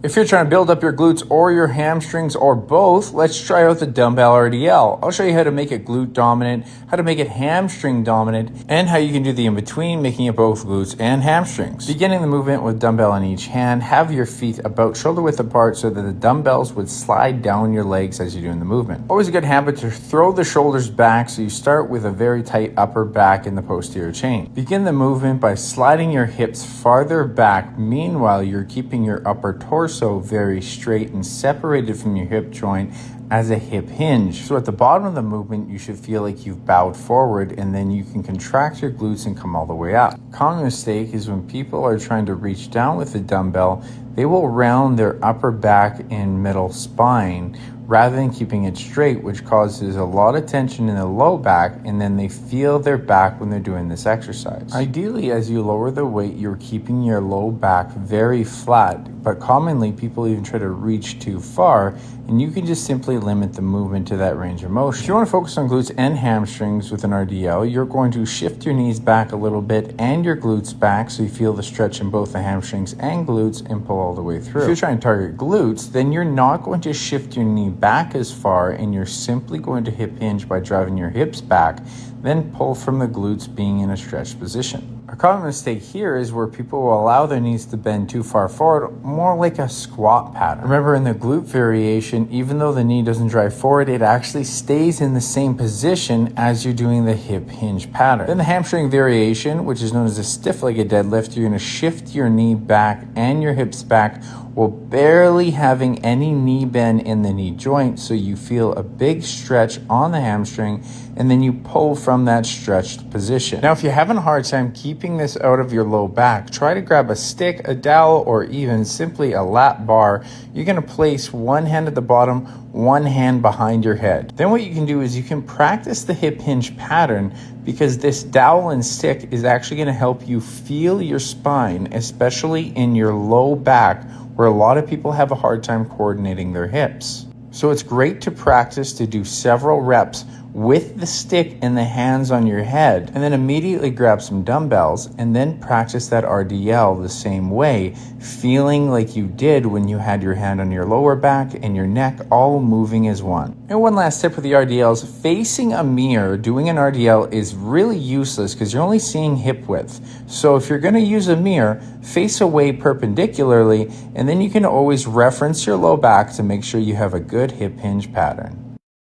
If you're trying to build up your glutes or your hamstrings or both, let's try out the Dumbbell RDL. I'll show you how to make it glute dominant, how to make it hamstring dominant, and how you can do the in-between, making it both glutes and hamstrings. Beginning the movement with dumbbell in each hand, have your feet about shoulder width apart so that the dumbbells would slide down your legs as you're doing the movement. Always a good habit to throw the shoulders back, so you start with a very tight upper back in the posterior chain. Begin the movement by sliding your hips farther back. Meanwhile, you're keeping your upper torso very straight and separated from your hip joint as a hip hinge. So at the bottom of the movement, you should feel like you've bowed forward, and then you can contract your glutes and come all the way up. Common mistake is when people are trying to reach down with the dumbbell, they will round their upper back and middle spine rather than keeping it straight, which causes a lot of tension in the low back, and then they feel their back when they're doing this exercise. Ideally, as you lower the weight, you're keeping your low back very flat, but commonly people even try to reach too far, and you can just simply limit the movement to that range of motion. If you want to focus on glutes and hamstrings with an RDL, you're going to shift your knees back a little bit and your glutes back so you feel the stretch in both the hamstrings and glutes and pull all the way through. If you're trying to target glutes, then you're not going to shift your knee back as far, and you're simply going to hip hinge by driving your hips back, then pull from the glutes being in a stretched position. A common mistake here is where people will allow their knees to bend too far forward, more like a squat pattern. Remember, in the glute variation, even though the knee doesn't drive forward, it actually stays in the same position as you're doing the hip hinge pattern. Then the hamstring variation, which is known as a stiff-legged deadlift, you're going to shift your knee back and your hips back while barely having any knee bend in the knee joint, so you feel a big stretch on the hamstring, and then you pull from that stretched position. Now, if you're having a hard time keeping this out of your low back, try to grab a stick, a dowel, or even simply a lap bar. You're going to place one hand at the bottom, one hand behind your head. Then what you can do is you can practice the hip hinge pattern, because this dowel and stick is actually going to help you feel your spine, especially in your low back, where a lot of people have a hard time coordinating their hips. So it's great to practice to do several reps with the stick and the hands on your head, and then immediately grab some dumbbells and then practice that RDL the same way, feeling like you did when you had your hand on your lower back and your neck all moving as one. And one last tip with the RDLs: facing a mirror doing an RDL is really useless because you're only seeing hip width. So if you're going to use a mirror, face away perpendicularly, and then you can always reference your low back to make sure you have a good hip hinge pattern.